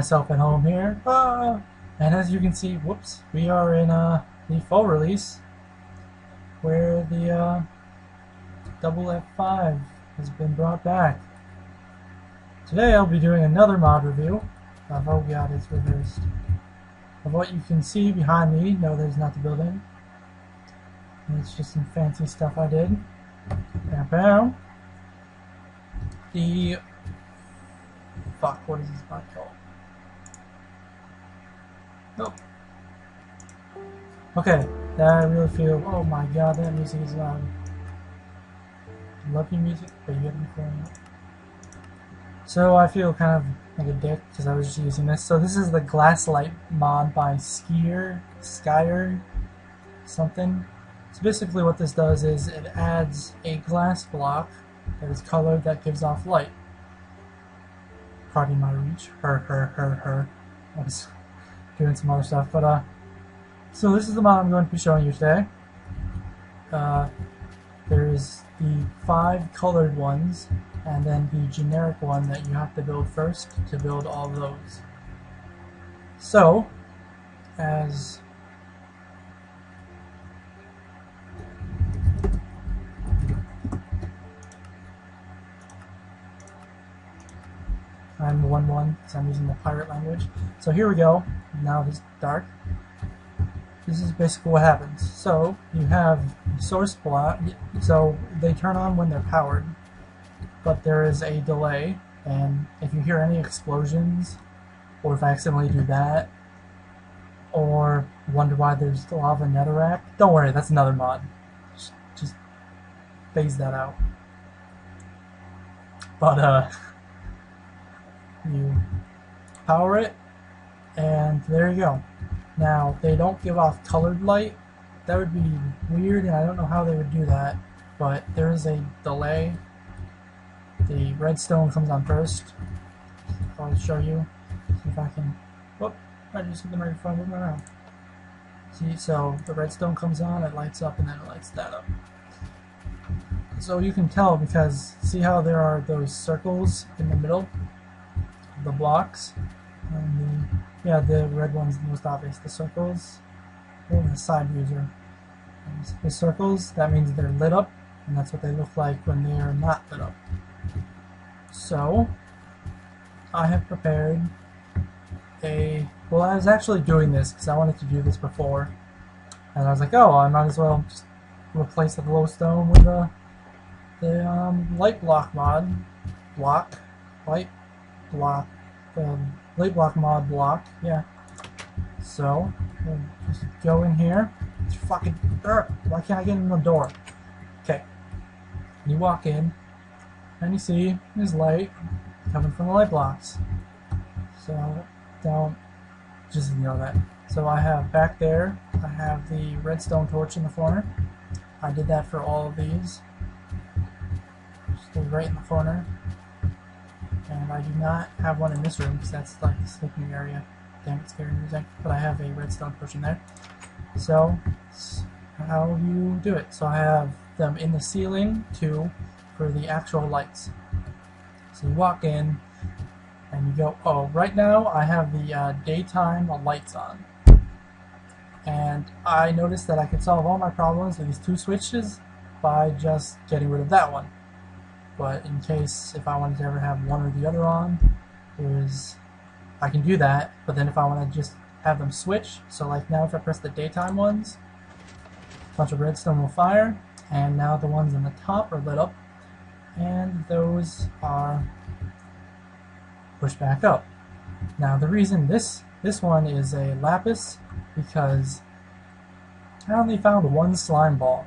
myself at home here. And as you can see, whoops, we are in the full release where the double F5 has been brought back. Today I'll be doing another mod review of, oh god, it's reversed, of what you can see behind me. No, there's not the building. It's just some fancy stuff I did. Bam, bam. The fuck, what is this mod called? Nope. Okay, that I really feel. Oh my god, that music is loud. I love your music, but you have to be playing it. So I feel kind of like a dick because I was just using this. So this is the glasslight mod by Skyer something. So basically what this does is it adds a glass block that is colored that gives off light. Pardon my reach. Her. I was doing some other stuff, but so this is the mod I'm going to be showing you today. There's the 5 colored ones, and then the generic one that you have to build first to build all those. So, as I'm 1-1 because I'm using the pirate language. So here we go. Now it's dark. This is basically what happens. So you have source block. So they turn on when they're powered, but there is a delay. And if you hear any explosions, or if I accidentally do that, or wonder why there's lava netherrack, don't worry, that's another mod. Just phase that out. But you power it, and there you go. Now, they don't give off colored light. That would be weird, and I don't know how they would do that, but there is a delay. The redstone comes on first. I'll show you. See if I can. Whoop! I just hit the microphone moving around. See, so the redstone comes on, it lights up, and then it lights that up. So you can tell because see how there are those circles in the middle? The blocks, and the red one's the most obvious. The circles, the side views are the circles. That means they're lit up, and that's what they look like when they are not lit up. So I have prepared a. Well, I was actually doing this because I wanted to do this before, and I was like, oh, I might as well just replace the glowstone with the light block mod light block mod block, yeah. So we'll just go in here. It's fucking why can't I get in the door? Okay. You walk in and you see there's light coming from the light blocks. So don't just ignore that. So I have back there, I have the redstone torch in the corner. I did that for all of these. Stay right in the corner. And I do not have one in this room because that's like the sleeping area. Damn, it's scary music. But I have a redstone torch in there. So, that's how you do it. So I have them in the ceiling too for the actual lights. So you walk in and you go, oh, right now I have the daytime lights on. And I noticed that I could solve all my problems with these 2 switches by just getting rid of that one. But in case if I wanted to ever have one or the other on, I can do that. But then if I want to just have them switch, so like now if I press the daytime ones, a bunch of redstone will fire, and now the ones on the top are lit up, and those are pushed back up. Now the reason this one is a lapis because I only found 1 slime ball,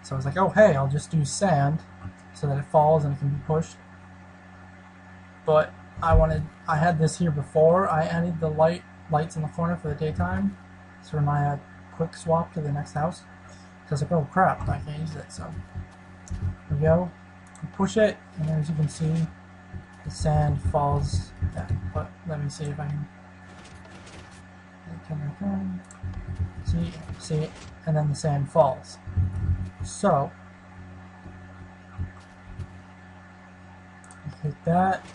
so I was like, oh hey, I'll just do sand so that it falls and it can be pushed. But I had this here before. I added the lights in the corner for the daytime. It's for my quick swap to the next house. So I was like, oh crap, I can't use it. So here we go. You push it, and as you can see, the sand falls down. But let me see if I can. See, and then the sand falls. So hit that,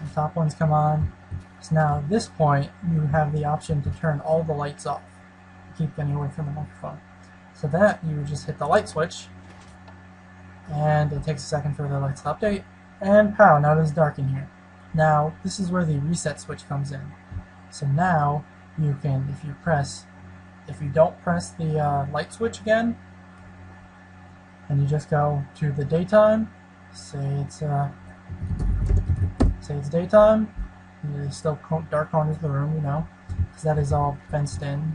the top ones come on, So now at this point, you have the option to turn all the lights off. Keep getting away from the microphone. So that, you just hit the light switch, and it takes a second for the lights to update, and pow, now it is dark in here. Now, this is where the reset switch comes in. So now, you can, if you don't press the light switch again, and you just go to the daytime, say it's daytime, there's still dark corners of the room, you know, because that is all fenced in,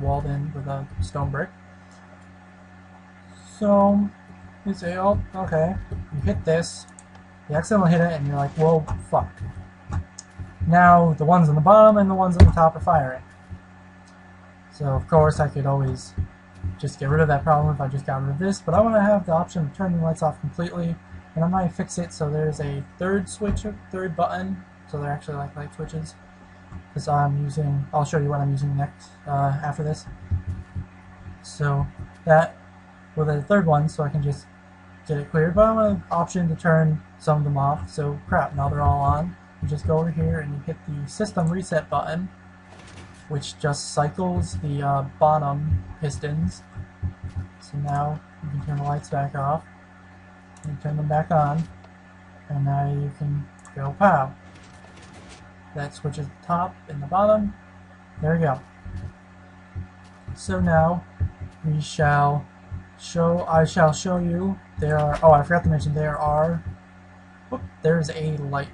walled in with a stone brick. So, you say, oh, okay, you hit this, you accidentally hit it, and you're like, whoa, fuck. Now, the ones on the bottom and the ones on the top are firing. So, of course, I could always just get rid of that problem if I just got rid of this, but I want to have the option of turning the lights off completely, and I might fix it so there's a third button, so they're actually like light switches, because I'll show you what I'm using next, after this. So, that, with a third one, so I can just get it cleared, but I want an option to turn some of them off, so crap, now they're all on. You just go over here and you hit the system reset button, which just cycles the bottom pistons. So now you can turn the lights back off, and turn them back on, and now you can go pow. That switches the top and the bottom. There we go. So now I shall show you. There are, oh, I forgot to mention, there's a light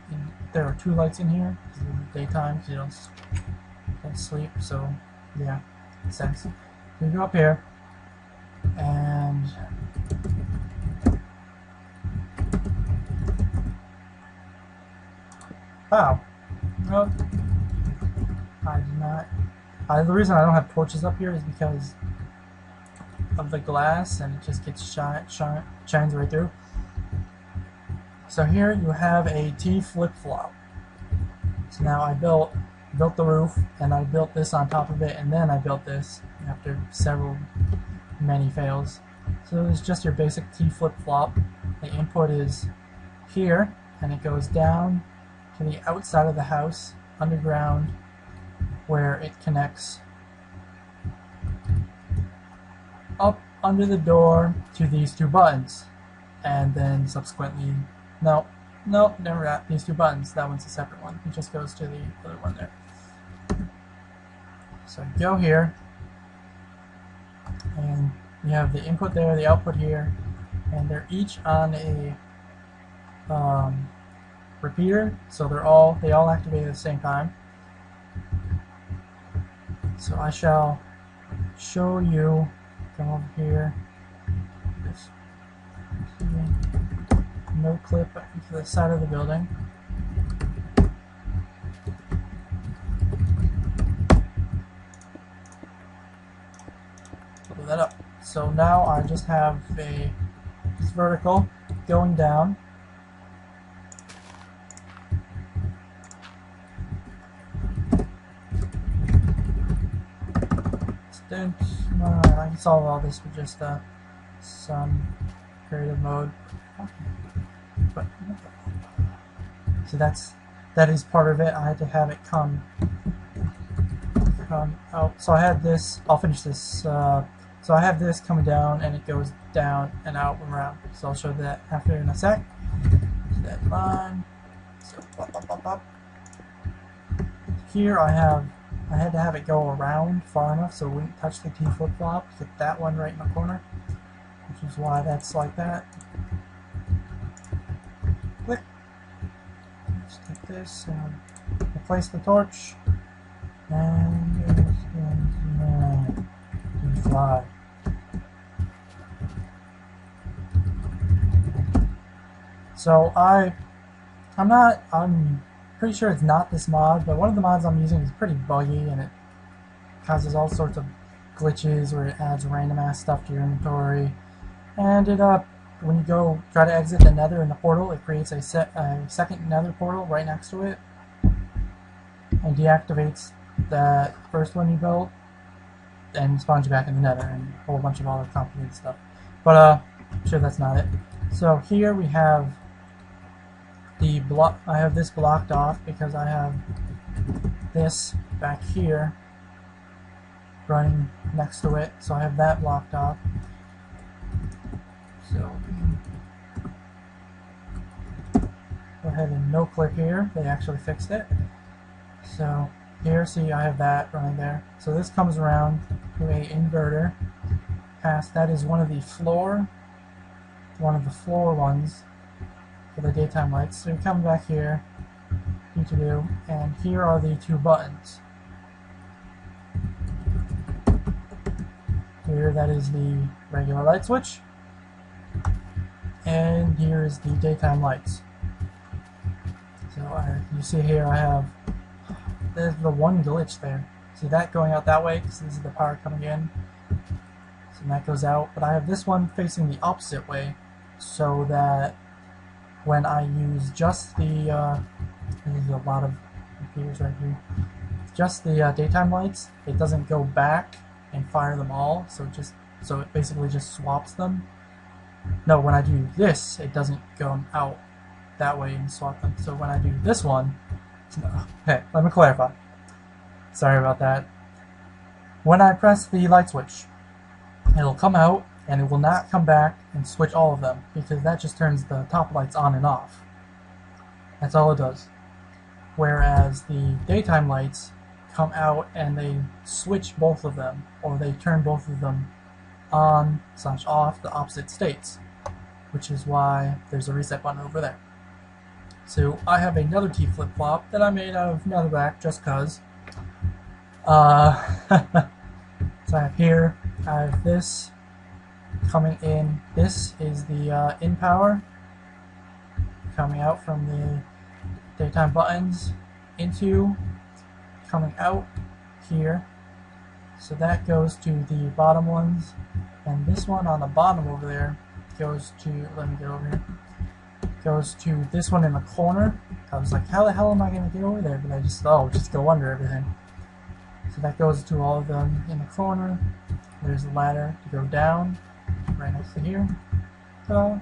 there are 2 lights in here. This is daytime, so you don't sleep, so yeah, makes sense. So you go up here, and wow. Well, I do not. The reason I don't have torches up here is because of the glass, and it just gets shines right through. So here you have a T flip-flop. So now I built the roof, and I built this on top of it, and then I built this after many fails. So it's just your basic T flip-flop. The input is here, and it goes down to the outside of the house, underground, where it connects up under the door to these 2 buttons, and then subsequently, no, never at these 2 buttons. That one's a separate one. It just goes to the other one there. So go here, and you have the input there, the output here, and they're each on a repeater, so they all activate at the same time. So I shall show you. Come over here. Just no clip to the side of the building. Pull that up. So now I just have this vertical going down. I can solve all this with just some creative mode. But so that is part of it. I had to have it come out. So I had this. I'll finish this. So I have this coming down, and it goes down and out and around. So I'll show that after in a sec. That line. So here I had to have it go around far enough so it wouldn't touch the T flip-flop. Get that one right in the corner, which is why that's like that. Click. Just take this and replace the torch, and fly. So I'm pretty sure it's not this mod, but one of the mods I'm using is pretty buggy, and it causes all sorts of glitches where it adds random ass stuff to your inventory, and it when you go try to exit the nether in the portal, it creates a second nether portal right next to it and deactivates that first one you built and spawns you back in the nether and a whole bunch of other complicated stuff. But I'm sure that's not it. So here we have the block. I have this blocked off because I have this back here running next to it, so I have that blocked off. So go ahead and no click here. They actually fixed it. So here, see, I have that running there. So this comes around to a inverter. That is one of the floor ones for the daytime lights. So you come back here, and here are the two buttons. Here, that is the regular light switch, and here is the daytime lights. So you see here I have, there's the one glitch there. See that going out that way, because this is the power coming in. So that goes out, but I have this one facing the opposite way, so that when I use just the, there's a lot of computers right here, just the daytime lights, it doesn't go back and fire them all, so it basically just swaps them. No, when I do this, it doesn't go out that way and swap them. So when I do this one, okay, let me clarify. Sorry about that. When I press the light switch, it'll come out and it will not come back and switch all of them, because that just turns the top lights on and off. That's all it does. Whereas the daytime lights come out and they switch both of them, or they turn both of them on/off the opposite states, which is why there's a reset button over there. So I have another T flip-flop that I made out of netherrack just cause. So I have here, I have this coming in. This is the in power coming out from the daytime buttons into coming out here. So that goes to the bottom ones, and this one on the bottom over there goes to, let me get over here, goes to this one in the corner. I was like, how the hell am I going to get over there? But I just go under everything. So that goes to all of them in the corner. There's a ladder to go down right next to here. So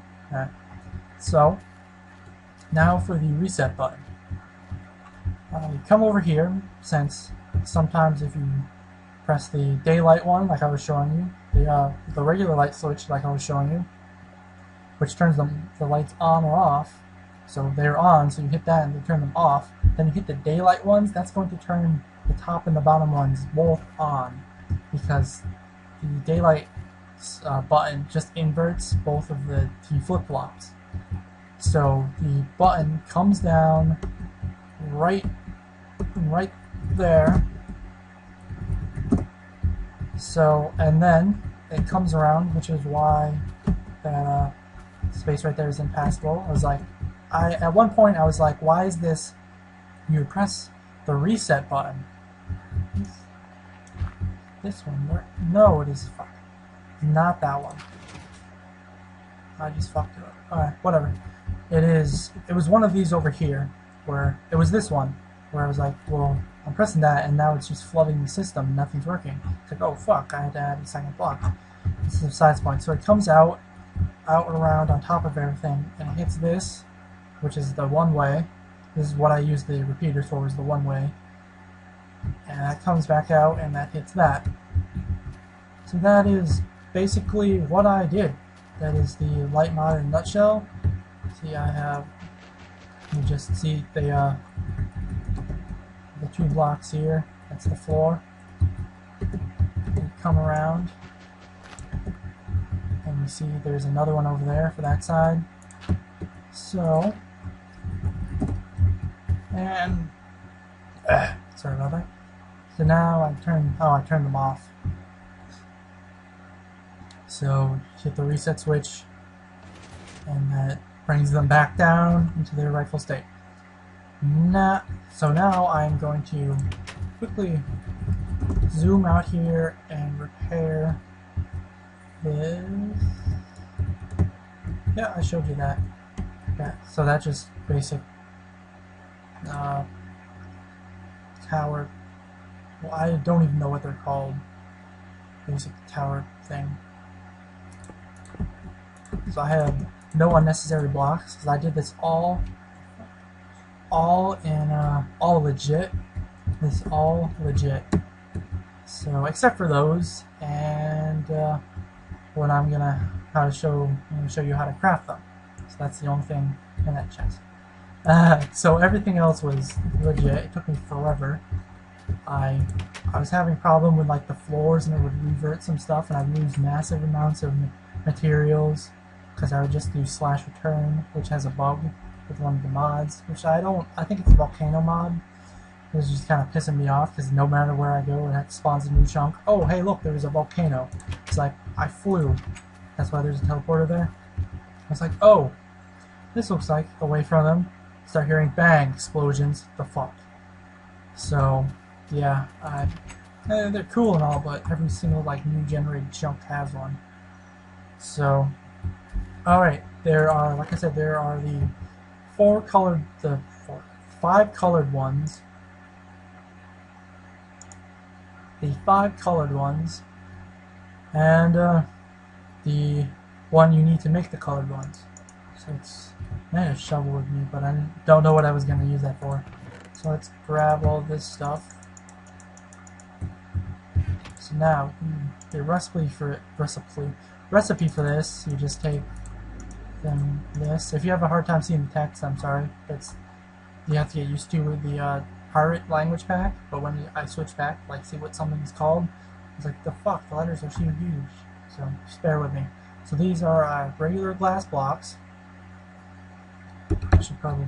now for the reset button. You come over here, since sometimes if you press the daylight one like I was showing you, the regular light switch like I was showing you, which turns the lights on or off. So they're on, so you hit that and they turn them off. Then you hit the daylight ones, that's going to turn the top and the bottom ones both on, because the daylight button just inverts both of the T flip-flops. So the button comes down right there. So, and then it comes around, which is why that space right there is impassable. I was like, at one point I was like, why is this? You press the reset button. This one, no, it is not that one. I just fucked it up. Alright, whatever. It was one of these over here, where it was this one, where I was like, well, I'm pressing that and now it's just flooding the system and nothing's working. It's like, oh fuck, I had to add a second block. This is a size point. So it comes out around on top of everything, and it hits this, which is the one way. This is what I use the repeater for, is the one way. And that comes back out and that hits that. So that is basically what I did. That is the light mod in a nutshell. See, I have, you just see the two blocks here. That's the floor. You come around and you see there's another one over there for that side. So, and sorry about that. So now I turned them off. So hit the reset switch, and that brings them back down into their rightful state. So now I'm going to quickly zoom out here and repair this. Yeah, I showed you that. Yeah, so that's just basic tower. Well, I don't even know what they're called. Basic tower thing. So I have no unnecessary blocks, because I did this all legit It's all legit. So except for those, and what I'm gonna show you how to craft them. So that's the only thing in that chest. So everything else was legit. It took me forever. I was having a problem with like the floors, and it would revert some stuff, and I'd lose massive amounts of materials because I would just do /return, which has a bug with one of the mods, which I think it's a volcano mod. It was just kind of pissing me off because no matter where I go, it spawns a new chunk. Oh, hey, look, there was a volcano. It's like, I flew. That's why there's a teleporter there. I was like, oh, this looks like away from them. Start hearing bang, explosions, the fuck. So, yeah, they're cool and all, but every single, like, new generated chunk has one. So, alright, there are, like I said, there are the five colored ones. The 5 colored ones, and the one you need to make the colored ones. So I had a shovel with me, but I don't know what I was going to use that for. So let's grab all this stuff. So now, the recipe for this, you just take this. If you have a hard time seeing the text, I'm sorry. You have to get used to with the pirate language pack, but when I switch back, like see what something's called, it's like, the fuck, the letters are so huge. So just bear with me. So these are regular glass blocks. I should probably,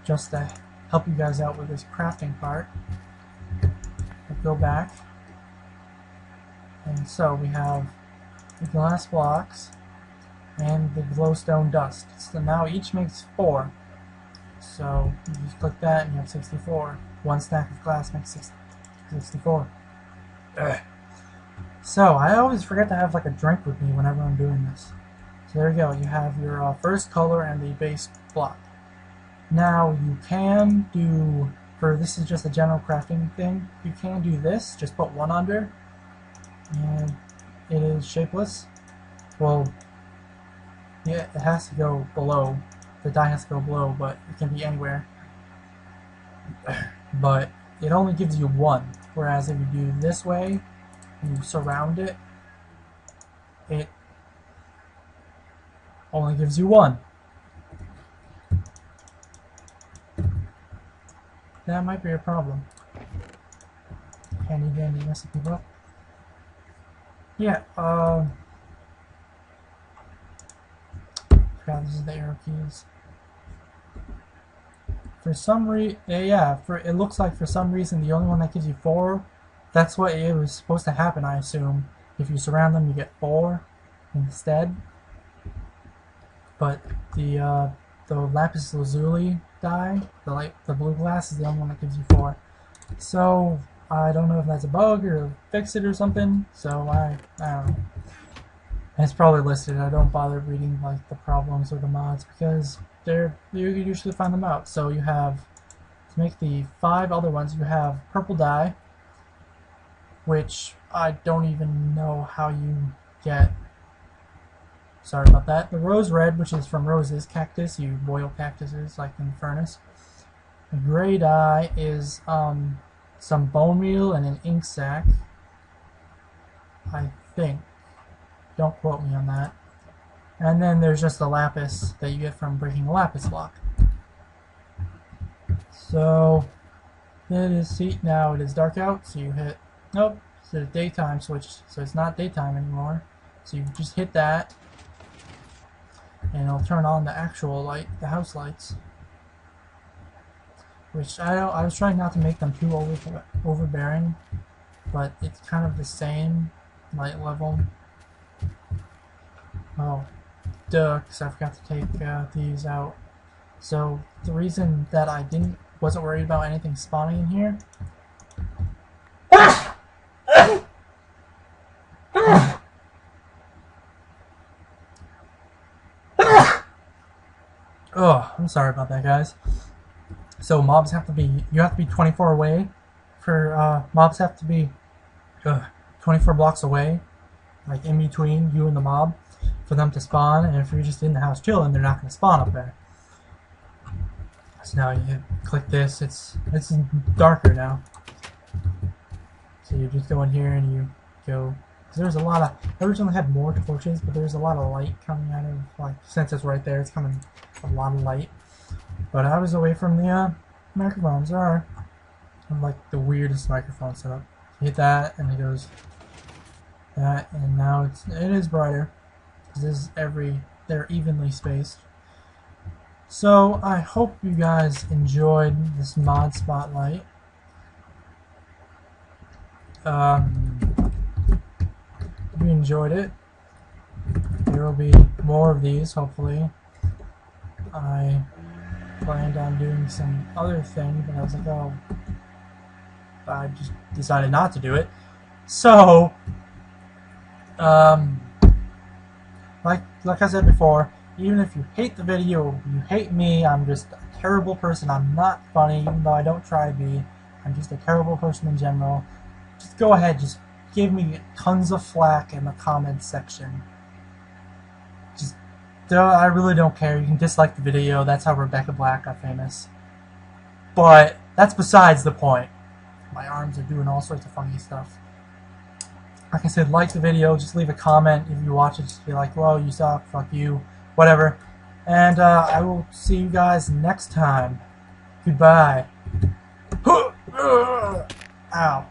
just to help you guys out with this crafting part, I'll go back, and so we have the glass blocks and the glowstone dust. So now each makes 4. So you just click that and you have 64. One stack of glass makes 64. Ugh. So I always forget to have like a drink with me whenever I'm doing this. So there you go. You have your first color and the base block. Now you can do, this is just a general crafting thing, you can do this, just put one under, and it is shapeless. Well, yeah, it has to go below. The die has to go below, but it can be anywhere. But it only gives you 1, whereas if you do this way, and you surround it, it only gives you 1. That might be a problem. Handy dandy recipe book. Yeah, this is the arrow keys. For some reason, it looks like for some reason the only one that gives you 4, that's what it was supposed to happen, I assume. If you surround them, you get 4 instead. But the lapis lazuli die, the blue glass, is the only one that gives you 4. So I don't know if that's a bug or fix it or something. So I don't know. It's probably listed. I don't bother reading like the problems or the mods because you usually find them out. So you have, to make the 5 other ones, you have purple dye, which I don't even know how you get. Sorry about that. The rose red, which is from roses, cactus. You boil cactuses like in the furnace. The gray dye is some bone meal and an ink sac, I think. Don't quote me on that. And then there's just the lapis that you get from breaking a lapis block. So it is, see, now it is dark out, so you hit, nope, it's a daytime switch, so it's not daytime anymore. So you just hit that, and it'll turn on the actual light, the house lights. Which I was trying not to make them too overbearing, but it's kind of the same light level. Oh, duh, because I forgot to take these out. So the reason that I wasn't worried about anything spawning in here. Oh, I'm sorry about that, guys. So mobs have to be, you have to be 24 away for, mobs have to be 24 blocks away, like in between you and the mob, for them to spawn, and if you're just in the house chilling, they're not going to spawn up there. So now you click this. It's darker now. So you just go in here and you go. Cause there's a lot of. I originally had more torches, but there's a lot of light coming out of, like, since it's right there, it's coming a lot of light. But I was away from the microphones. Alright. I'm like the weirdest microphone setup. You hit that and it goes that, and now it is brighter. Cause this is they're evenly spaced. So I hope you guys enjoyed this mod spotlight. If you enjoyed it, there will be more of these, hopefully. I planned on doing some other thing, but I was like, oh, I just decided not to do it. So, like I said before, even if you hate the video, you hate me, I'm just a terrible person, I'm not funny, even though I don't try to be. I'm just a terrible person in general. Just go ahead, just give me tons of flack in the comments section. Just, I really don't care. You can dislike the video, that's how Rebecca Black got famous. But, that's besides the point. My arms are doing all sorts of funky stuff. Like I said, like the video, just leave a comment if you watch it, just be like, well, you suck, fuck you, whatever. And I will see you guys next time. Goodbye. Ow.